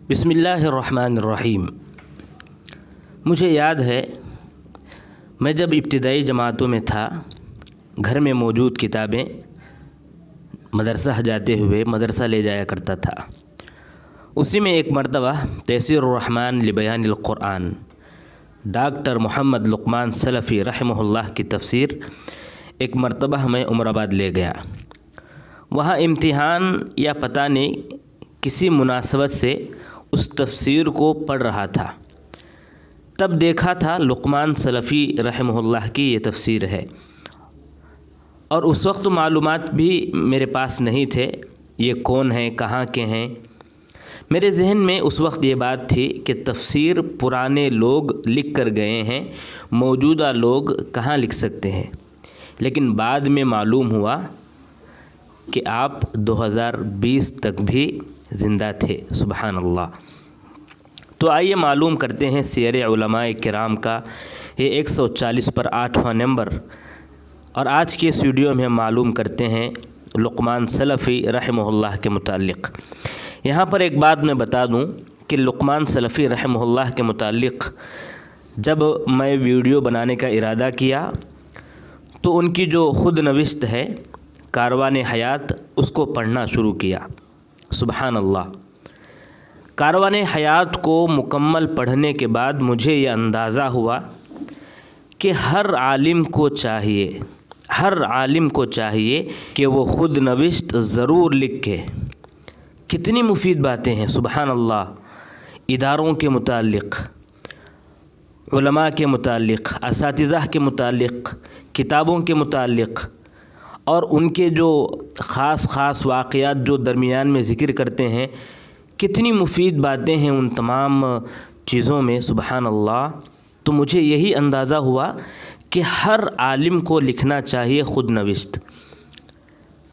بسم اللہ الرحمن الرحیم۔ مجھے یاد ہے میں جب ابتدائی جماعتوں میں تھا، گھر میں موجود کتابیں مدرسہ جاتے ہوئے مدرسہ لے جایا کرتا تھا۔ اسی میں ایک مرتبہ تیسیر الرحمن لبیان القرآن ڈاکٹر محمد لقمان سلفی رحمہ اللہ کی تفسیر ایک مرتبہ میں عمر آباد لے گیا۔ وہاں امتحان یا پتہ نہیں کسی مناسبت سے اس تفسیر کو پڑھ رہا تھا، تب دیکھا تھا لقمان سلفی رحمہ اللہ کی یہ تفسیر ہے، اور اس وقت معلومات بھی میرے پاس نہیں تھے یہ کون ہیں، کہاں کے ہیں۔ میرے ذہن میں اس وقت یہ بات تھی کہ تفسیر پرانے لوگ لکھ کر گئے ہیں، موجودہ لوگ کہاں لکھ سکتے ہیں، لیکن بعد میں معلوم ہوا کہ آپ 2020 تک بھی زندہ تھے۔ سبحان اللہ۔ تو آئیے معلوم کرتے ہیں سیر علماء کرام کا یہ 140 پر 8واں نمبر، اور آج کے اس ویڈیو میں ہم معلوم کرتے ہیں لقمان سلفی رحمہ اللہ کے متعلق۔ یہاں پر ایک بات میں بتا دوں کہ لقمان سلفی رحمہ اللہ کے متعلق جب میں ویڈیو بنانے کا ارادہ کیا تو ان کی جو خود نوشت ہے کاروان حیات، اس کو پڑھنا شروع کیا۔ سبحان اللہ۔ کاروان حیات کو مکمل پڑھنے کے بعد مجھے یہ اندازہ ہوا کہ ہر عالم کو چاہیے کہ وہ خود نوشت ضرور لکھے۔ کتنی مفید باتیں ہیں، سبحان اللہ، اداروں کے متعلق، علماء کے متعلق، اساتذہ کے متعلق، کتابوں کے متعلق، اور ان کے جو خاص واقعات جو درمیان میں ذکر کرتے ہیں، کتنی مفید باتیں ہیں ان تمام چیزوں میں، سبحان اللہ۔ تو مجھے یہی اندازہ ہوا کہ ہر عالم کو لکھنا چاہیے خود نوشت۔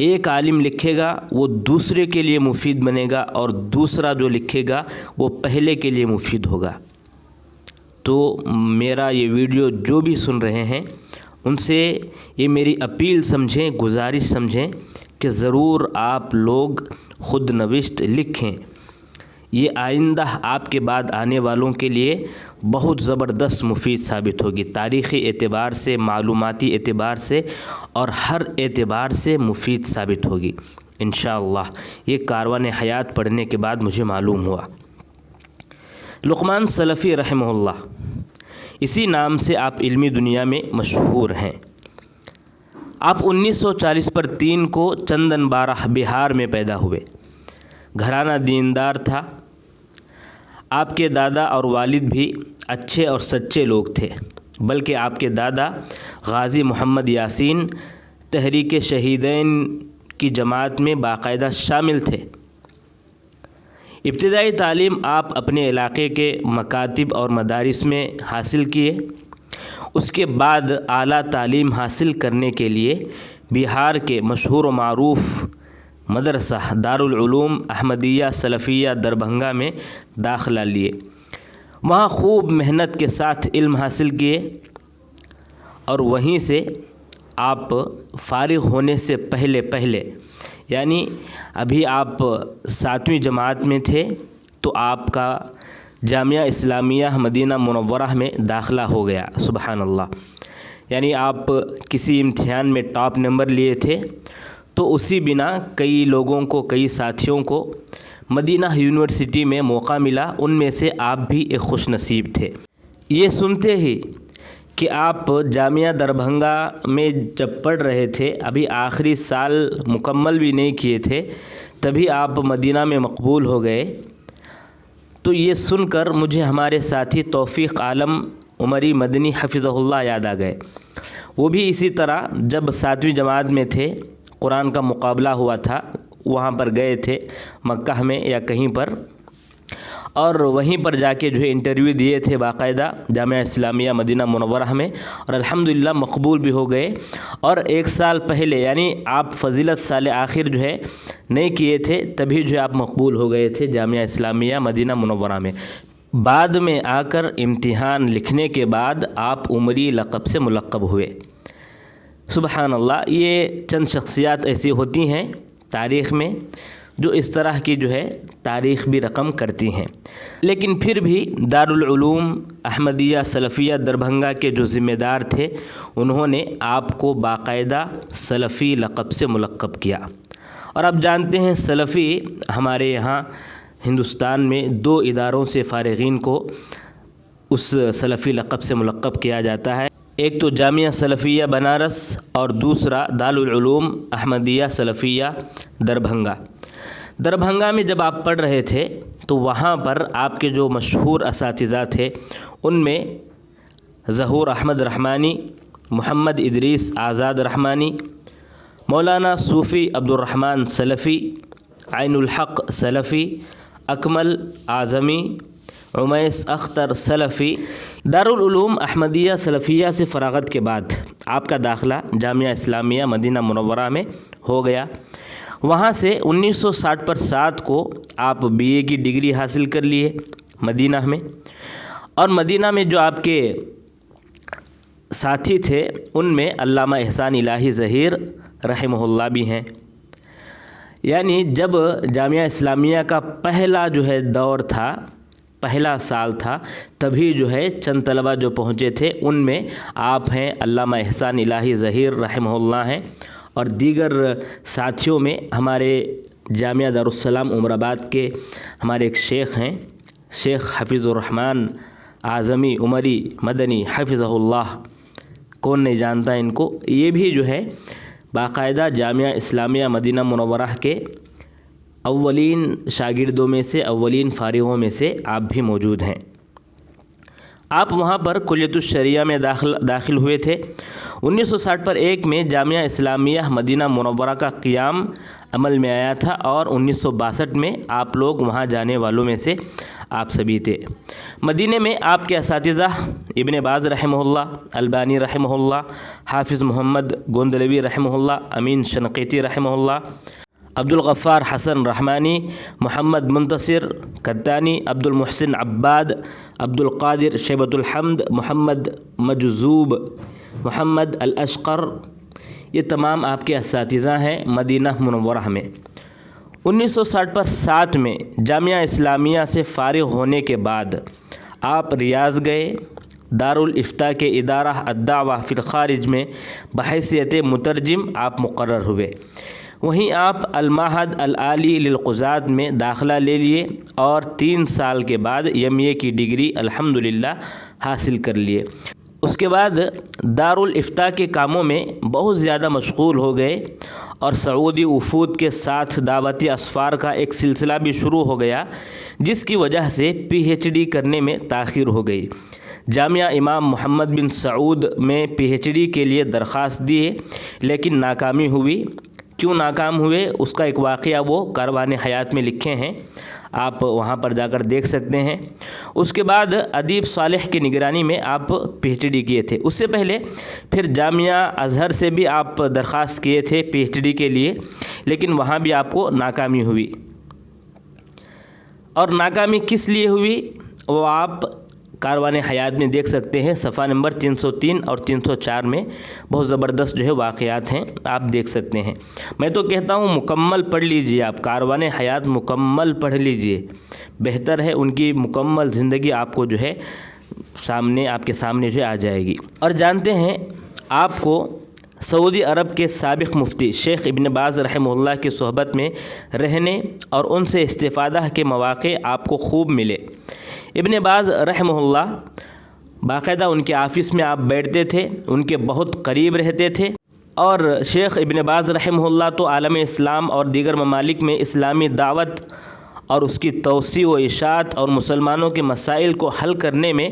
ایک عالم لکھے گا وہ دوسرے کے لیے مفید بنے گا، اور دوسرا جو لکھے گا وہ پہلے کے لیے مفید ہوگا۔ تو میرا یہ ویڈیو جو بھی سن رہے ہیں ان سے یہ میری اپیل سمجھیں، گزارش سمجھیں کہ ضرور آپ لوگ خود نوشت لکھیں۔ یہ آئندہ آپ کے بعد آنے والوں کے لیے بہت زبردست مفید ثابت ہوگی، تاریخی اعتبار سے، معلوماتی اعتبار سے، اور ہر اعتبار سے مفید ثابت ہوگی انشاءاللہ۔ یہ کاروان حیات پڑھنے کے بعد مجھے معلوم ہوا۔ لقمان سلفی رحمہ اللہ، اسی نام سے آپ علمی دنیا میں مشہور ہیں۔ آپ 1940 پر 3 کو چندن بارہ بہار میں پیدا ہوئے۔ گھرانہ دیندار تھا۔ آپ کے دادا اور والد بھی اچھے اور سچے لوگ تھے، بلکہ آپ کے دادا غازی محمد یاسین تحریک شہیدین کی جماعت میں باقاعدہ شامل تھے۔ ابتدائی تعلیم آپ اپنے علاقے کے مکاتب اور مدارس میں حاصل کیے۔ اس کے بعد اعلیٰ تعلیم حاصل کرنے کے لیے بہار کے مشہور و معروف مدرسہ دارالعلوم احمدیہ سلفیہ دربھنگہ میں داخلہ لیے۔ وہاں خوب محنت کے ساتھ علم حاصل کیے، اور وہیں سے آپ فارغ ہونے سے پہلے یعنی ابھی آپ 7ویں جماعت میں تھے تو آپ کا جامعہ اسلامیہ مدینہ منورہ میں داخلہ ہو گیا۔ سبحان اللہ۔ یعنی آپ کسی امتحان میں ٹاپ نمبر لیے تھے، تو اسی بنا کئی لوگوں کو، کئی ساتھیوں کو مدینہ یونیورسٹی میں موقع ملا، ان میں سے آپ بھی ایک خوش نصیب تھے۔ یہ سنتے ہی کہ آپ جامعہ دربھنگہ میں جب پڑھ رہے تھے، ابھی آخری سال مکمل بھی نہیں کیے تھے، تبھی آپ مدینہ میں مقبول ہو گئے۔ تو یہ سن کر مجھے ہمارے ساتھی توفیق عالم عمری مدنی حفظہ اللہ یاد آ گئے۔ وہ بھی اسی طرح جب 7ویں جماعت میں تھے، قرآن کا مقابلہ ہوا تھا، وہاں پر گئے تھے مکہ میں یا کہیں پر، اور وہیں پر جا کے جو ہے انٹرویو دیے تھے باقاعدہ جامعہ اسلامیہ مدینہ منورہ میں، اور الحمدللہ مقبول بھی ہو گئے۔ اور 1 سال پہلے یعنی آپ فضیلت سال آخر جو ہے نہیں کیے تھے، تبھی جو ہے آپ مقبول ہو گئے تھے جامعہ اسلامیہ مدینہ منورہ میں۔ بعد میں آ کر امتحان لکھنے کے بعد آپ عمری لقب سے ملقب ہوئے۔ سبحان اللہ۔ یہ چند شخصیات ایسی ہوتی ہیں تاریخ میں جو اس طرح کی جو ہے تاریخ بھی رقم کرتی ہیں۔ لیکن پھر بھی دارالعلوم احمدیہ سلفیہ دربھنگا کے جو ذمہ دار تھے انہوں نے آپ کو باقاعدہ سلفی لقب سے ملقب کیا۔ اور آپ جانتے ہیں سلفی ہمارے یہاں ہندوستان میں 2 اداروں سے فارغین کو اس سلفی لقب سے ملقب کیا جاتا ہے، ایک تو جامعہ سلفیہ بنارس اور دوسرا دارالعلوم احمدیہ سلفیہ دربھنگا۔ دربھنگا میں جب آپ پڑھ رہے تھے تو وہاں پر آپ کے جو مشہور اساتذہ تھے ان میں ظہور احمد رحمانی، محمد ادریس آزاد رحمانی، مولانا صوفی عبدالرحمن سلفی، عین الحق سلفی، اکمل اعظمی، عمیس اختر سلفی۔ دارالعلوم احمدیہ سلفیہ سے فراغت کے بعد آپ کا داخلہ جامعہ اسلامیہ مدینہ منورہ میں ہو گیا۔ وہاں سے 1960 کو آپ BA کی ڈگری حاصل کر لیے مدینہ میں، اور مدینہ میں جو آپ کے ساتھی تھے ان میں علامہ احسان الہی ظہیر رحمہ اللہ بھی ہیں۔ یعنی جب جامعہ اسلامیہ کا پہلا جو ہے دور تھا، پہلا سال تھا، تبھی جو ہے چند طلبہ جو پہنچے تھے ان میں آپ ہیں، علامہ احسان الہی ظہیر رحمہ اللہ ہیں، اور دیگر ساتھیوں میں ہمارے جامعہ دارالسلام عمر آباد کے ہمارے ایک شیخ ہیں، شیخ حفیظ الرحمن اعظمی عمری مدنی حفظہ اللہ، کون نہیں جانتا ان کو، یہ بھی جو ہے باقاعدہ جامعہ اسلامیہ مدینہ منورہ کے اولین شاگردوں میں سے، اولین فارغوں میں سے آپ بھی موجود ہیں۔ آپ وہاں پر کلیۃ الشریعہ میں داخل ہوئے تھے۔ 1961 میں جامعہ اسلامیہ مدینہ منورہ کا قیام عمل میں آیا تھا، اور 1962 میں آپ لوگ وہاں جانے والوں میں سے آپ سبھی تھے۔ مدینہ میں آپ کے اساتذہ ابن باز رحمہ اللہ، البانی رحمہ اللہ، حافظ محمد گوندلوی رحمہ اللہ، امین شنقیطی رحمہ اللہ، عبدالغفار حسن رحمانی، محمد منتصر کتانی، عبد المحسن عباد، عبد القادر شیبۃ الحمد، محمد مجذوب، محمد الاشقر، یہ تمام آپ کے اساتذہ ہیں مدینہ منورہ میں۔ 1967 میں جامعہ اسلامیہ سے فارغ ہونے کے بعد آپ ریاض گئے، دارالافتاء کے ادارہ الدعوہ فی الخارج میں بحیثیت مترجم آپ مقرر ہوئے۔ وہیں آپ المعہد العالی للقضات میں داخلہ لے لیے اور 3 سال کے بعد MA کی ڈگری الحمدللہ حاصل کر لیے۔ اس کے بعد دارالافتاء کے کاموں میں بہت زیادہ مشغول ہو گئے، اور سعودی وفود کے ساتھ دعوتی اسفار کا ایک سلسلہ بھی شروع ہو گیا، جس کی وجہ سے PhD کرنے میں تاخیر ہو گئی۔ جامعہ امام محمد بن سعود میں PhD کے لیے درخواست دیے، لیکن ناکامی ہوئی۔ کیوں ناکام ہوئے اس کا ایک واقعہ وہ کاروان حیات میں لکھے ہیں، آپ وہاں پر جا کر دیکھ سکتے ہیں۔ اس کے بعد ادیب صالح کی نگرانی میں آپ PhD کیے تھے۔ اس سے پہلے پھر جامعہ ازہر سے بھی آپ درخواست کیے تھے PhD کے لیے، لیکن وہاں بھی آپ کو ناکامی ہوئی۔ اور ناکامی کس لیے ہوئی وہ آپ کاروان حیات میں دیکھ سکتے ہیں، صفحہ نمبر 303 اور 304 میں بہت زبردست جو ہے واقعات ہیں، آپ دیکھ سکتے ہیں۔ میں تو کہتا ہوں مکمل پڑھ لیجئے، آپ کاروان حیات مکمل پڑھ لیجئے، بہتر ہے، ان کی مکمل زندگی آپ کو جو ہے سامنے، آپ کے سامنے جو آ جائے گی۔ اور جانتے ہیں آپ کو سعودی عرب کے سابق مفتی شیخ ابن باز رحمہ اللہ کی صحبت میں رہنے اور ان سے استفادہ کے مواقع آپ کو خوب ملے۔ ابن باز رحمہ اللہ باقاعدہ ان کے آفس میں آپ بیٹھتے تھے، ان کے بہت قریب رہتے تھے، اور شیخ ابن باز رحمہ اللہ تو عالم اسلام اور دیگر ممالک میں اسلامی دعوت اور اس کی توسیع و اشاعت اور مسلمانوں کے مسائل کو حل کرنے میں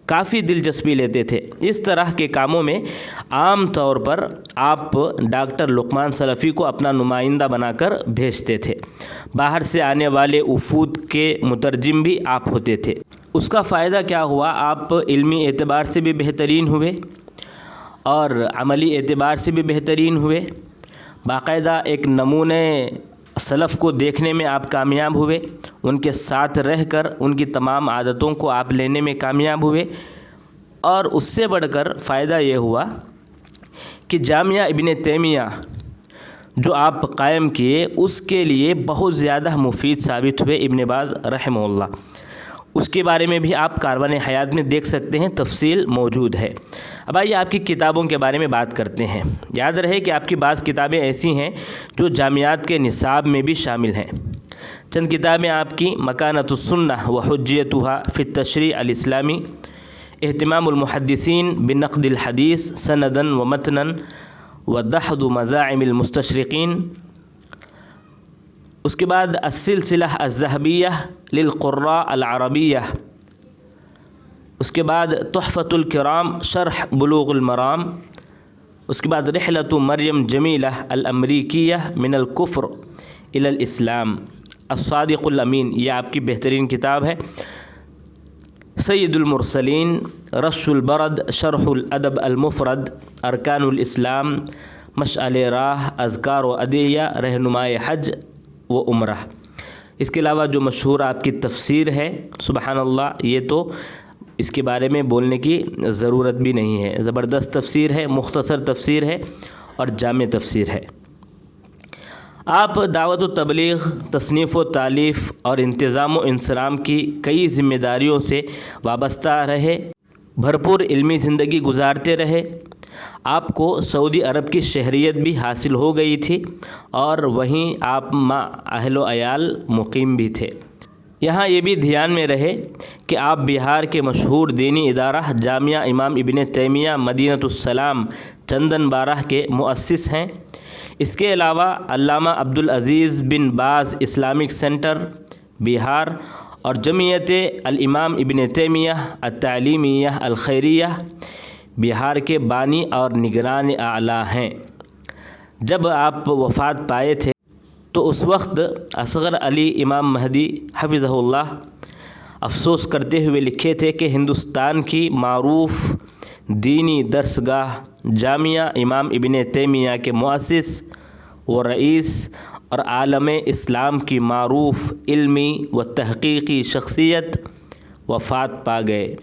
کافی دلچسپی لیتے تھے۔ اس طرح کے کاموں میں عام طور پر آپ ڈاکٹر لقمان سلفی کو اپنا نمائندہ بنا کر بھیجتے تھے۔ باہر سے آنے والے وفود کے مترجم بھی آپ ہوتے تھے۔ اس کا فائدہ کیا ہوا، آپ علمی اعتبار سے بھی بہترین ہوئے اور عملی اعتبار سے بھی بہترین ہوئے۔ باقاعدہ ایک نمونے سلف کو دیکھنے میں آپ کامیاب ہوئے، ان کے ساتھ رہ کر ان کی تمام عادتوں کو آپ لینے میں کامیاب ہوئے، اور اس سے بڑھ کر فائدہ یہ ہوا کہ جامعہ ابن تیمیہ جو آپ قائم کیے اس کے لیے بہت زیادہ مفید ثابت ہوئے ابن باز رحمہ اللہ۔ اس کے بارے میں بھی آپ کاروان حیات میں دیکھ سکتے ہیں، تفصیل موجود ہے۔ اب آئیے آپ کی کتابوں کے بارے میں بات کرتے ہیں۔ یاد رہے کہ آپ کی بعض کتابیں ایسی ہیں جو جامعات کے نصاب میں بھی شامل ہیں۔ چند کتابیں آپ کی: مکانۃ السنہ و حجیتها فی التشریع الاسلامی، اہتمام المحدثین بنقد الحدیث سندا و متنا ودحض مزاعم المستشرقین، اس کے بعد السلسلہ الذہبیہ للقراء العربیہ، اس کے بعد تحفۃ الکرام شرح بلوغ المرام، اس کے بعد رحلۃ مریم جمیلہ الامریکیہ من الکفر الی الاسلام، الصادق الامین، یہ آپ کی بہترین کتاب ہے۔ سید المرسلین، رش البرد، شرح الادب المفرد، ارکان الاسلام، مشعل راہ، اذکار و ادعیہ، رہنمائے حج و عمرہ۔ اس کے علاوہ جو مشہور آپ کی تفسیر ہے، سبحان اللہ، یہ تو اس کے بارے میں بولنے کی ضرورت بھی نہیں ہے، زبردست تفسیر ہے، مختصر تفسیر ہے اور جامع تفسیر ہے۔ آپ دعوت و تبلیغ، تصنیف و تالیف اور انتظام و انصرام کی کئی ذمہ داریوں سے وابستہ رہے، بھرپور علمی زندگی گزارتے رہے۔ آپ کو سعودی عرب کی شہریت بھی حاصل ہو گئی تھی اور وہیں آپ مع اہل و عیال مقیم بھی تھے۔ یہاں یہ بھی دھیان میں رہے کہ آپ بہار کے مشہور دینی ادارہ جامعہ امام ابن تیمیہ مدینۃ السلام چندن بارہ کے مؤسس ہیں۔ اس کے علاوہ علامہ عبدالعزیز بن باز اسلامک سینٹر بہار اور جمعیت الامام ابن تیمیہ التعلیمیہ الخیریہ بہار کے بانی اور نگران اعلیٰ ہیں۔ جب آپ وفات پائے تھے تو اس وقت اصغر علی امام مہدی حفظہ اللہ افسوس کرتے ہوئے لکھے تھے کہ ہندوستان کی معروف دینی درسگاہ جامعہ امام ابن تیمیہ کے مؤسس و رئیس اور عالم اسلام کی معروف علمی و تحقیقی شخصیت وفات پا گئے۔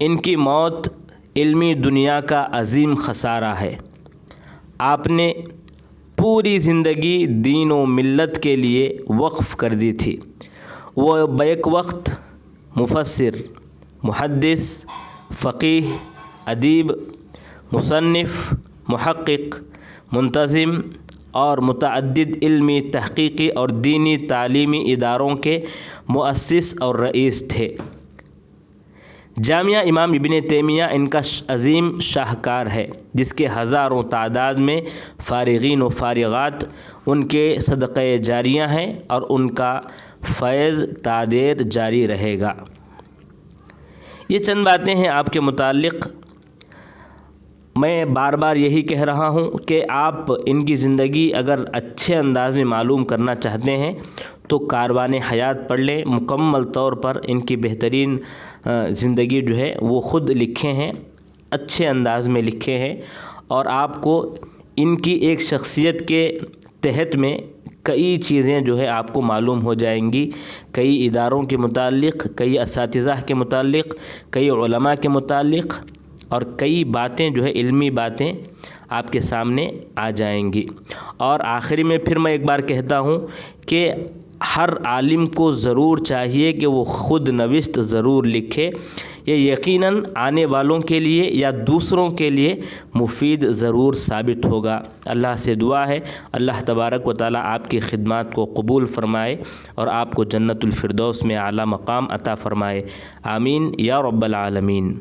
ان کی موت علمی دنیا کا عظیم خسارہ ہے۔ آپ نے پوری زندگی دین و ملت کے لیے وقف کر دی تھی۔ وہ بیک وقت مفسر، محدث، فقیہ، ادیب، مصنف، محقق، منتظم اور متعدد علمی، تحقیقی اور دینی تعلیمی اداروں کے مؤسس اور رئیس تھے۔ جامعہ امام ابن تیمیہ ان کا عظیم شاہکار ہے، جس کے ہزاروں تعداد میں فارغین و فارغات ان کے صدقہ جاریہ ہیں اور ان کا فیض تادیر جاری رہے گا۔ یہ چند باتیں ہیں آپ کے متعلق۔ میں بار بار یہی کہہ رہا ہوں کہ آپ ان کی زندگی اگر اچھے انداز میں معلوم کرنا چاہتے ہیں تو کاروان حیات پڑھ لیں۔ مکمل طور پر ان کی بہترین زندگی جو ہے وہ خود لکھے ہیں، اچھے انداز میں لکھے ہیں، اور آپ کو ان کی ایک شخصیت کے تحت میں کئی چیزیں جو ہے آپ کو معلوم ہو جائیں گی، کئی اداروں کے متعلق، کئی اساتذہ کے متعلق، کئی علماء کے متعلق، اور کئی باتیں جو ہے علمی باتیں آپ کے سامنے آ جائیں گی۔ اور آخری میں پھر میں ایک بار کہتا ہوں کہ ہر عالم کو ضرور چاہیے کہ وہ خود نوشت ضرور لکھے، یہ یقیناً آنے والوں کے لیے یا دوسروں کے لیے مفید ضرور ثابت ہوگا۔ اللہ سے دعا ہے اللہ تبارک و تعالی آپ کی خدمات کو قبول فرمائے اور آپ کو جنت الفردوس میں اعلیٰ مقام عطا فرمائے، آمین یا رب العالمین۔